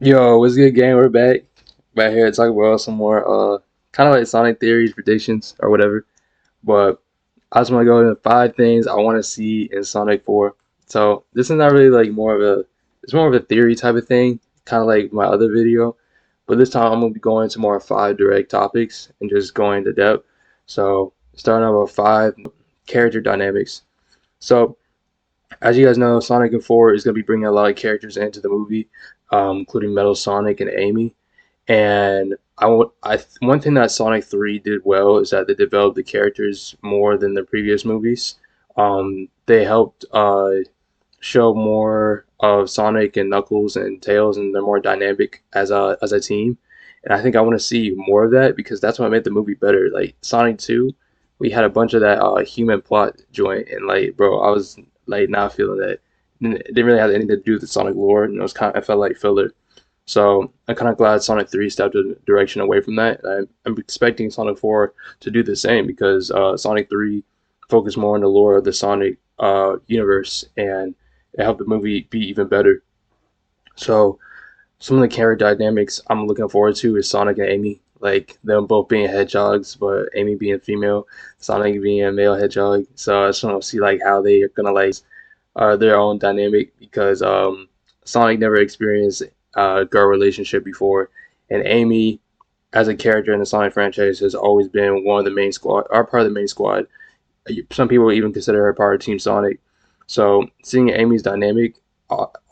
Yo, what's good, gang? We're back here to talk about some more, kind of like Sonic theories, predictions, or whatever. But I just want to go into 5 things I want to see in Sonic 4. So this is not really like it's more of a theory type of thing, kind of like my other video. But this time I'm gonna be going into more 5 direct topics and just going into depth. So starting out with 5 character dynamics. So as you guys know, Sonic and 4 is gonna be bringing a lot of characters into the movie, including Metal Sonic and Amy. And one thing that Sonic 3 did well is that they developed the characters more than the previous movies. They helped show more of Sonic and Knuckles and Tails, and they're more dynamic as a team. And I think I want to see more of that because that's what made the movie better. Like Sonic 2, we had a bunch of that human plot joint, and like, bro, I was like not feeling that. It didn't really have anything to do with the Sonic lore, and I felt like filler. So I'm kind of glad Sonic 3 stepped a direction away from that. I'm expecting Sonic 4 to do the same because Sonic 3 focused more on the lore of the Sonic universe, and it helped the movie be even better. So some of the character dynamics I'm looking forward to is Sonic and Amy, like them both being hedgehogs, but Amy being female, Sonic being a male hedgehog. So I just want to see like how they are gonna like their own dynamic because Sonic never experienced a girl relationship before, and Amy, as a character in the Sonic franchise, has always been one of the main squad, or part of the main squad. Some people even consider her part of Team Sonic. So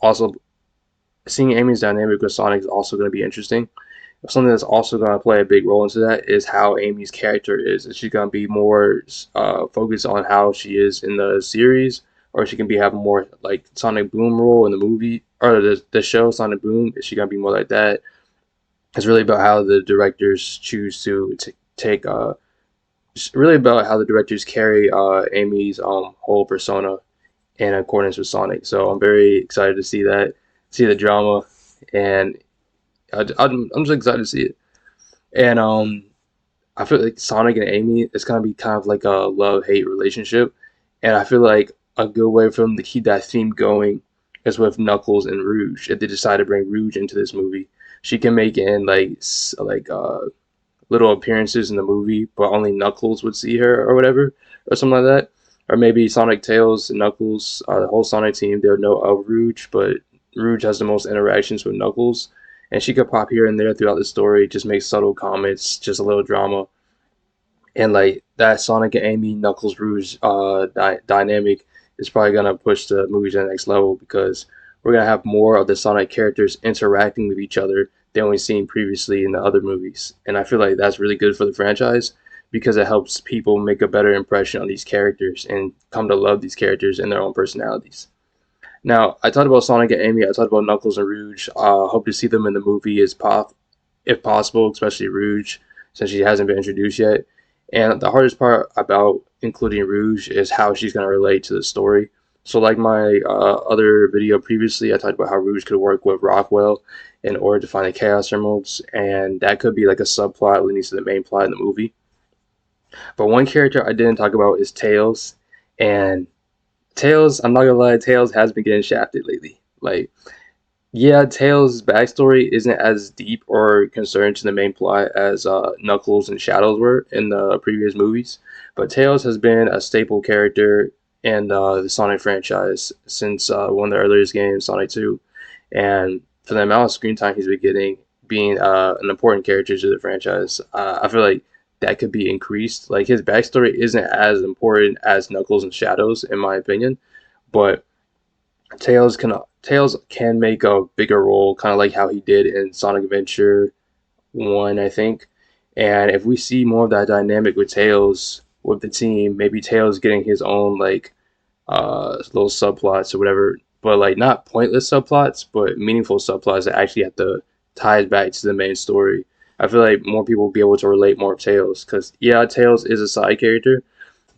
also seeing Amy's dynamic with Sonic is also going to be interesting. Something that's also going to play a big role into that is how Amy's character is. Is she going to be more focused on how she is in the series, or she can be having more like Sonic Boom role in the movie or the show Sonic Boom? Is she going to be more like that? It's really about how the directors choose to take. It's really about how the directors carry Amy's whole persona in accordance with Sonic. So I'm very excited to see that, see the drama, and I'm just excited to see it. And I feel like Sonic and Amy is gonna be kind of like a love hate relationship, and I feel like a good way for them to keep that theme going is with Knuckles and Rouge. If they decide to bring Rouge into this movie, she can make in like little appearances in the movie, but only Knuckles would see her or whatever, or something like that. Or maybe Sonic, Tails, and Knuckles, the whole Sonic team, they would know of Rouge, but Rouge has the most interactions with Knuckles, and she could pop here and there throughout the story, just make subtle comments, just a little drama, and like that Sonic and Amy, Knuckles, Rouge dynamic is probably gonna push the movie to the next level because we're gonna have more of the Sonic characters interacting with each other than we've seen previously in the other movies, and I feel like that's really good for the franchise because it helps people make a better impression on these characters and come to love these characters and their own personalities. Now, I talked about Sonic and Amy. I talked about Knuckles and Rouge. Hope to see them in the movie if possible, especially Rouge, since she hasn't been introduced yet. And the hardest part about including Rouge is how she's going to relate to the story. So, like my other video previously, I talked about how Rouge could work with Rockwell in order to find the Chaos Emeralds, and that could be like a subplot leading to the main plot in the movie. But one character I didn't talk about is Tails, and Tails, I'm not gonna lie, Tails has been getting shafted lately. Like, yeah, Tails' backstory isn't as deep or concerned to the main plot as Knuckles and Shadows were in the previous movies, but Tails has been a staple character in the Sonic franchise since one of the earliest games, Sonic 2. And for the amount of screen time he's been getting, being an important character to the franchise, I feel like that could be increased. Like, his backstory isn't as important as Knuckles and Shadows, in my opinion, but Tails can make a bigger role, kind of like how he did in Sonic Adventure 1, I think. And if we see more of that dynamic with Tails with the team, maybe Tails getting his own like little subplots or whatever, but like not pointless subplots, but meaningful subplots that actually have to tie it back to the main story. I feel like more people will be able to relate more to Tails because yeah, Tails is a side character,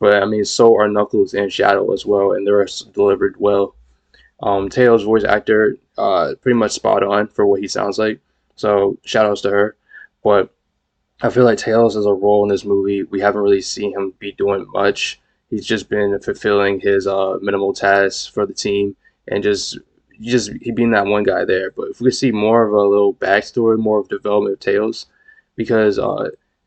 but I mean so are Knuckles and Shadow as well, and they're delivered well. Tails' voice actor, pretty much spot on for what he sounds like. So shout outs to her. But I feel like Tails as a role in this movie, we haven't really seen him be doing much. He's just been fulfilling his minimal tasks for the team and just just he being that one guy there. But if we could see more of a little backstory, more of development of Tails, because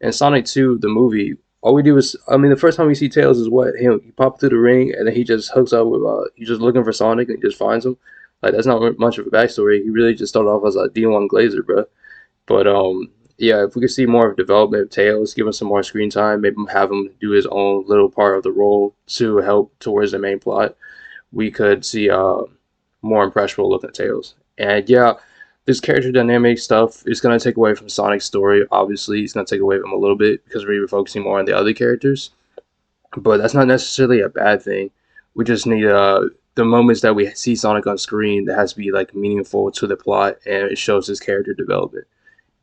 in Sonic 2, the movie, all we do is, I mean, the first time we see Tails is what him. He popped through the ring and then he just hooks up with he's just looking for Sonic and he just finds him. Like that's not much of a backstory. He really just started off as a D1 Glazer, bro. But yeah, if we could see more of development of Tails, give him some more screen time, maybe have him do his own little part of the role to help towards the main plot, we could see more impressionable looking Tails. And yeah, this character dynamic stuff is going to take away from Sonic's story. Obviously, it's going to take away from him a little bit because we're focusing more on the other characters. But that's not necessarily a bad thing. We just need the moments that we see Sonic on screen that has to be like meaningful to the plot and it shows his character development.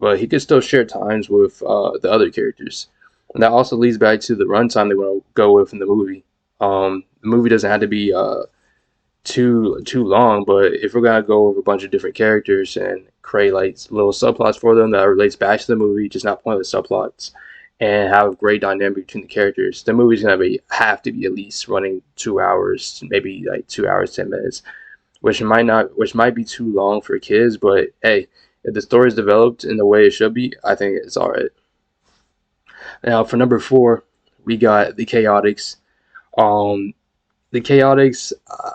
But he can still share times with the other characters. And that also leads back to the runtime they want to go with in the movie. The movie doesn't have to be too long, but if we're gonna go with a bunch of different characters and create like little subplots for them that relates back to the movie, just not pointless subplots, and have great dynamic between the characters, the movie's gonna have to be at least running 2 hours, maybe like 2 hours 10 minutes, which might be too long for kids, but hey, if the story is developed in the way it should be, I think it's all right. Now for number four, we got the Chaotix. Um, the Chaotix,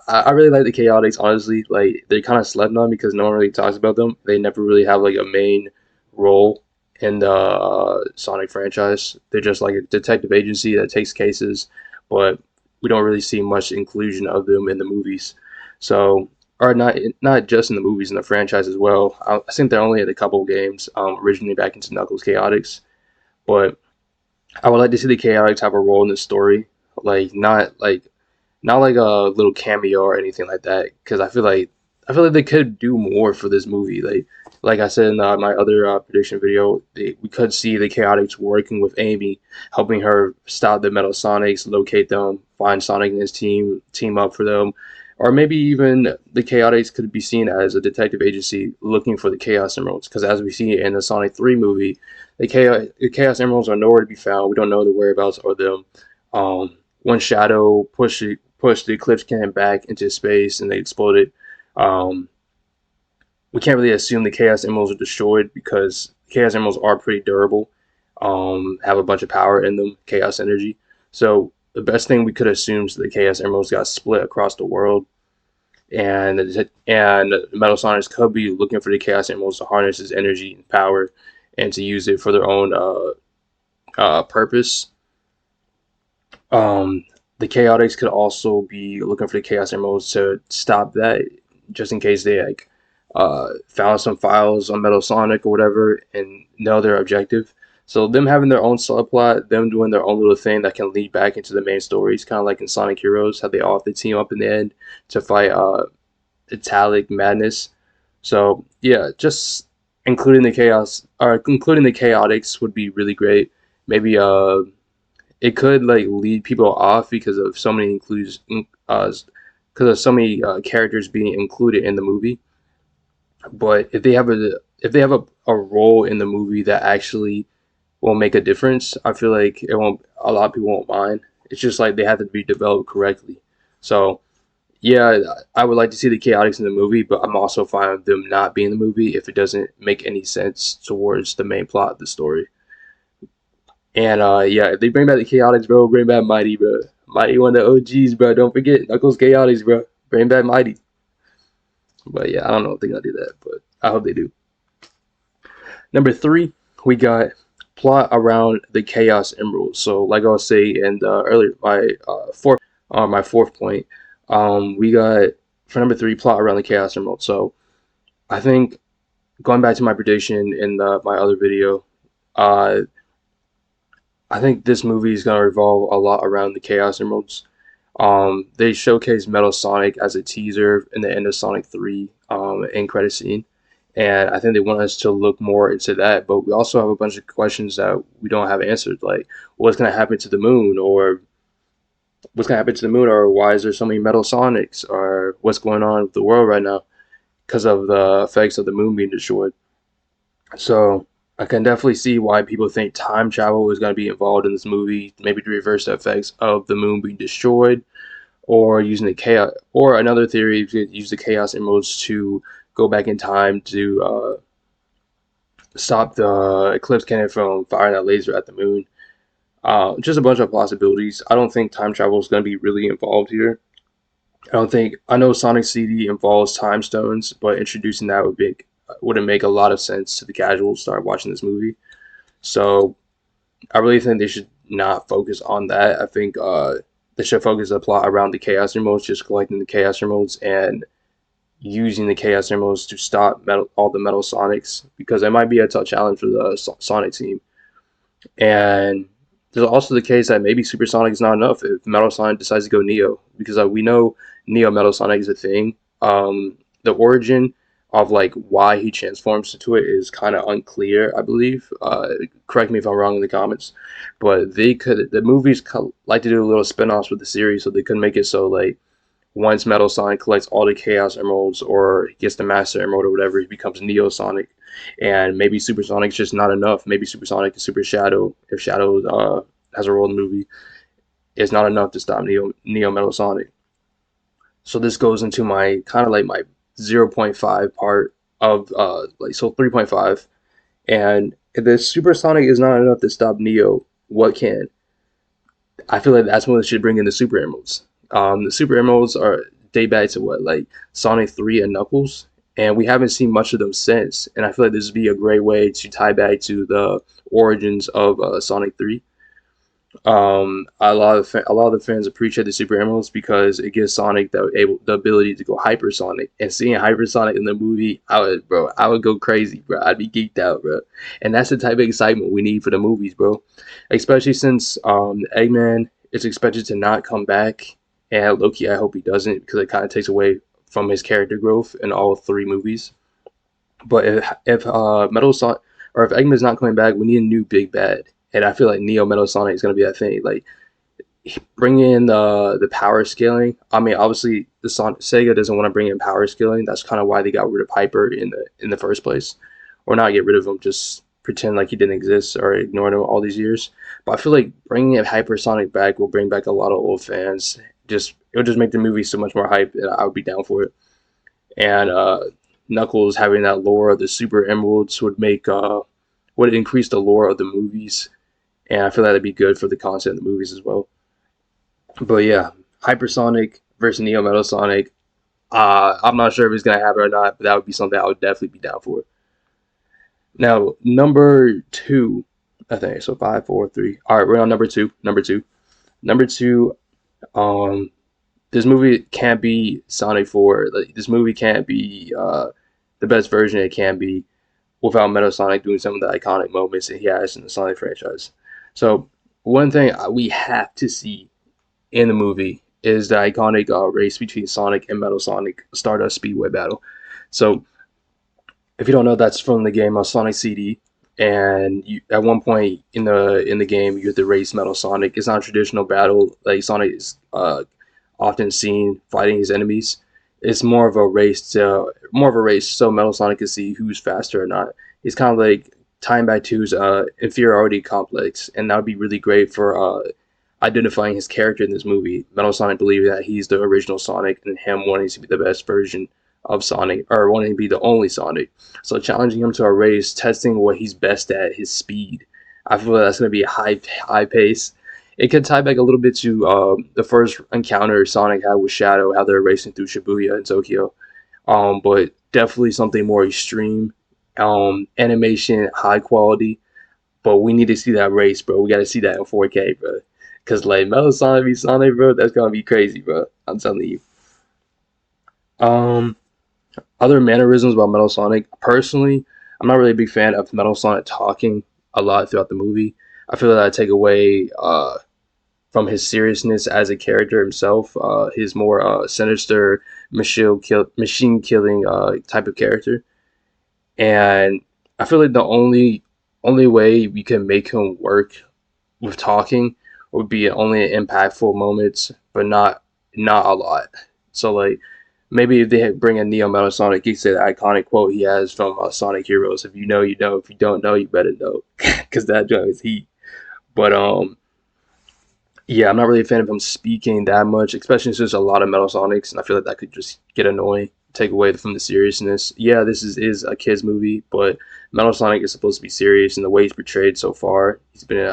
I really like the Chaotix. Honestly, like they're kind of slept on because no one really talks about them. They never really have like a main role in the Sonic franchise. They're just like a detective agency that takes cases, but we don't really see much inclusion of them in the movies. So, or not just in the movies, in the franchise as well. I think they're only in a couple of games. Originally back into Knuckles Chaotix, but I would like to see the Chaotix have a role in the story, like not like a little cameo or anything like that, because I feel like they could do more for this movie. Like I said in my other prediction video, we could see the Chaotix working with Amy, helping her stop the Metal Sonics, locate them, find Sonic and his team up for them, or maybe even the Chaotix could be seen as a detective agency looking for the Chaos Emeralds. Because as we see in the Sonic 3 movie, the Chaos Emeralds are nowhere to be found. We don't know the whereabouts of them. When Shadow pushed the Eclipse cannon back into space and they exploded. Um, we can't really assume the Chaos Emeralds are destroyed because Chaos Emeralds are pretty durable, have a bunch of power in them, Chaos energy. So the best thing we could assume is the Chaos Emeralds got split across the world, and Metal Sonics could be looking for the Chaos Emeralds to harness his energy and power, and to use it for their own purpose. Um, the Chaotix could also be looking for the Chaos Emeralds to stop that, just in case they like found some files on Metal Sonic or whatever and know their objective. So them having their own subplot, them doing their own little thing that can lead back into the main stories, kind of like in Sonic Heroes, how they all have to team up in the end to fight Italic Madness. So yeah, just including the Chaotix would be really great. Maybe it could like lead people off because of so many because of so many characters being included in the movie. But if they have a role in the movie that actually will make a difference, I feel like it won't. A lot of people won't mind. It's just like they have to be developed correctly. So yeah, I would like to see the Chaotix in the movie, but I'm also fine with them not being in the movie if it doesn't make any sense towards the main plot of the story. And yeah, if they bring back the Chaotix, bro, bring back Mighty, bro. Mighty one of the OGs, bro. Don't forget Knuckles Chaotix, bro. Bring back Mighty. But yeah, I don't know if they're gonna do that, but I hope they do. Number three, we got plot around the Chaos Emeralds. So like I was saying in the earlier my fourth point, we got for number three plot around the Chaos Emerald. So I think going back to my prediction in my other video, uh, I think this movie is gonna revolve a lot around the Chaos Emeralds. They showcase Metal Sonic as a teaser in the end of Sonic 3 end credit scene, and I think they want us to look more into that. But we also have a bunch of questions that we don't have answered, like what's gonna happen to the moon, or why is there so many Metal Sonics, or what's going on with the world right now because of the effects of the moon being destroyed. So I can definitely see why people think time travel is going to be involved in this movie, maybe to reverse the effects of the moon being destroyed, or using the chaos. Or another theory, you could use the chaos emeralds to go back in time to stop the eclipse cannon from firing that laser at the moon. Just a bunch of possibilities. I don't think time travel is going to be really involved here. I don't think I know Sonic CD involves time stones, but introducing that wouldn't make a lot of sense to the casuals start watching this movie. So I really think they should not focus on that. I think they should focus the plot around the Chaos Emeralds, just collecting the Chaos Emeralds and using the Chaos Emeralds to stop all the Metal Sonics, because it might be a tough challenge for the Sonic team. And there's also the case that maybe Super Sonic is not enough if Metal Sonic decides to go Neo, because we know Neo Metal Sonic is a thing. The origin of like why he transforms into it is kind of unclear, I believe. Correct me if I'm wrong in the comments, but the movies like to do a little spin-offs with the series, so they could make it so like once Metal Sonic collects all the Chaos Emeralds or gets the Master Emerald or whatever, he becomes Neo Sonic. And maybe Super Sonic's just not enough. Maybe Super Sonic and Super Shadow, if Shadow has a role in the movie, is not enough to stop Neo Metal Sonic. So this goes into my kind of like my 0.5 part of like, so 3.5. And if the Super Sonic is not enough to stop Neo, what can? I feel like that's when they should bring in the Super Emeralds. The Super Emeralds are date back to what, like Sonic 3 and Knuckles, and we haven't seen much of them since. And I feel like this would be a great way to tie back to the origins of Sonic 3. A lot of the fans appreciate the Super Emeralds because it gives Sonic the ability to go hypersonic. And seeing hypersonic in the movie, I would go crazy, bro. I'd be geeked out, bro. And that's the type of excitement we need for the movies, bro. Especially since Eggman is expected to not come back, and Loki, I hope he doesn't, because it kind of takes away from his character growth in all three movies. But if Metal Sonic, or if Eggman's not coming back, we need a new big bad. And I feel like Neo Metal Sonic is gonna be that thing. Like bring in the power scaling. I mean, obviously Sega doesn't want to bring in power scaling. That's kind of why they got rid of Piper in the first place, or not get rid of him, just pretend like he didn't exist or ignore him all these years. But I feel like bringing in Hypersonic back will bring back a lot of old fans. Just it'll just make the movie so much more hype, and I would be down for it. And Knuckles having that lore of the Super Emeralds would increase the lore of the movies, and I feel like that'd be good for the content of the movies as well. But yeah, Hypersonic versus Neo Metal Sonic. I'm not sure if it's gonna happen or not, but that would be something I would definitely be down for. Now, number two, I think so. 5, 4, 3. All right, we're on number two. Number two. Um, this movie can't be Sonic 4. Like, this movie can't be the best version it can be without Metal Sonic doing some of the iconic moments that he has in the Sonic franchise. So, one thing we have to see in the movie is the iconic race between Sonic and Metal Sonic Stardust Speedway battle. So, if you don't know, that's from the game Sonic CD. And at one point in the game, you have to race Metal Sonic. It's not a traditional battle like Sonic is often seen fighting his enemies. It's more of a race so Metal Sonic can see who's faster or not. It's kind of like tying back to his inferiority complex, and that would be really great for identifying his character in this movie. Metal Sonic believing that he's the original Sonic, and him wanting to be the best version of Sonic, or wanting to be the only Sonic. So challenging him to a race, testing what he's best at, his speed. I feel like that's going to be a high pace. It could tie back a little bit to the first encounter Sonic had with Shadow, how they're racing through Shibuya in Tokyo. But definitely something more extreme. Animation, high quality. But we need to see that race, bro. We got to see that in 4K, bro. Because, like, Metal Sonic v Sonic, bro, that's going to be crazy, bro. I'm telling you. Um, Other mannerisms about Metal Sonic. Personally, I'm not really a big fan of Metal Sonic talking a lot throughout the movie. I feel that I take away from his seriousness as a character himself. His more sinister, machine killing type of character. And I feel like the only way we can make him work with talking would be only in impactful moments, but not a lot. So like maybe if they bring in Neo Metal Sonic, he say the iconic quote he has from Sonic Heroes: "If you know, you know. If you don't know, you better know," because that joke is heat. But Yeah, I'm not really a fan of him speaking that much, especially since there's a lot of Metal Sonics, and I feel like that could just get annoying, take away from the seriousness. Yeah, this is a kids movie, but Metal Sonic is supposed to be serious, and the way he's portrayed so far,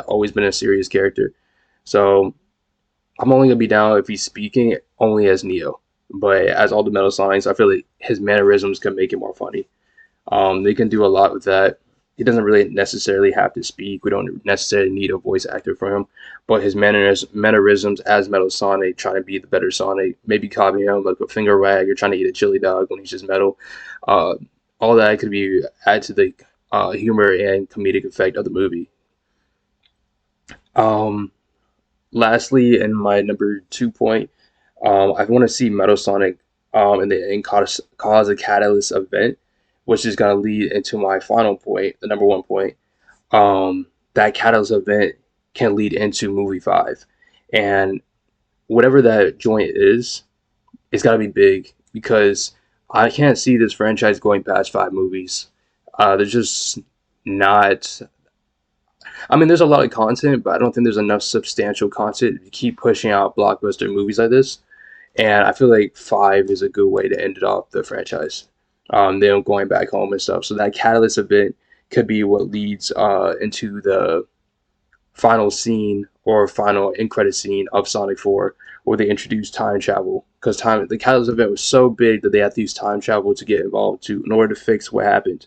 always been a serious character. So I'm only gonna be down if he's speaking only as Neo, but as all the Metal Sonics, I feel like his mannerisms can make it more funny. They can do a lot with that. He doesn't really necessarily have to speak. We don't necessarily need a voice actor for him, but his mannerisms as Metal Sonic, trying to be the better Sonic, maybe copying him like a finger wag or trying to eat a chili dog when he's just metal. Uh, all that could be add to the humor and comedic effect of the movie. Um, Lastly, in my number 2 point, I want to see Metal Sonic in cause a catalyst event, which is going to lead into my final point, the number 1 point. That catalyst event can lead into movie five, and whatever that joint is, it's got to be big because I can't see this franchise going past 5 movies. There's just not. I mean, there's a lot of content, but I don't think there's enough substantial content to keep pushing out blockbuster movies like this. And I feel like five is a good way to end it off the franchise. Them going back home and stuff. So that catalyst event could be what leads into the final scene or final end credit scene of Sonic 4, where they introduce time travel. Because the catalyst event was so big that they had to use time travel to get involved in order to fix what happened.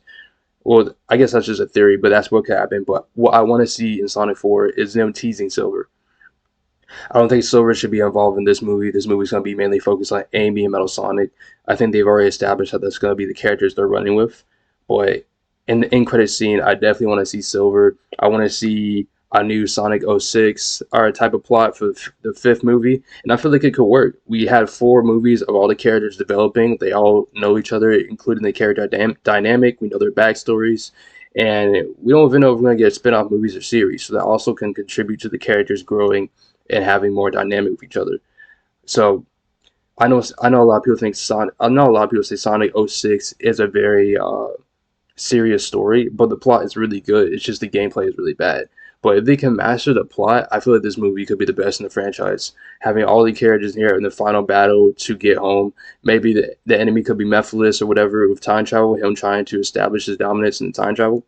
Well, I guess that's just a theory, but that's what could happen. But what I want to see in Sonic 4 is them teasing Silver. I don't think Silver should be involved in this movie. This movie's going to be mainly focused on Amy and Metal Sonic. I think they've already established that that's going to be the characters they're running with. But in the end credit scene, I definitely want to see Silver. I want to see a new Sonic '06 or a type of plot for the fifth movie. And I feel like it could work. We had 4 movies of all the characters developing. They all know each other, including the character dynamic. We know their backstories. And we don't even know if we're going to get spin off movies or series. So that also can contribute to the characters growing and having more dynamic with each other. So I know a lot of people think Sonic. I know a lot of people say Sonic '06 is a very serious story, but the plot is really good. It's just the gameplay is really bad. But if they can master the plot, I feel like this movie could be the best in the franchise. Having all the characters here in the final battle to get home. Maybe the enemy could be Mephiles or whatever with time travel, him trying to establish his dominance in time travel.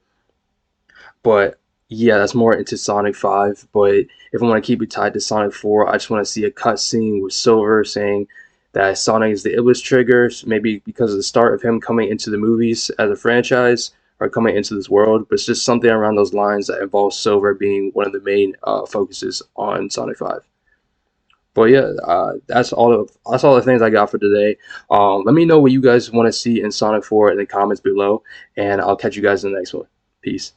But yeah, that's more into Sonic 5. But if I want to keep it tied to Sonic 4, I just want to see a cutscene with Silver saying that Sonic is the illest trigger, maybe because of the start of him coming into the movies as a franchise or coming into this world. But it's just something around those lines that involves Silver being one of the main focuses on Sonic 5. But yeah, that's all the things I got for today. Let me know what you guys want to see in Sonic 4 in the comments below, and I'll catch you guys in the next one. Peace.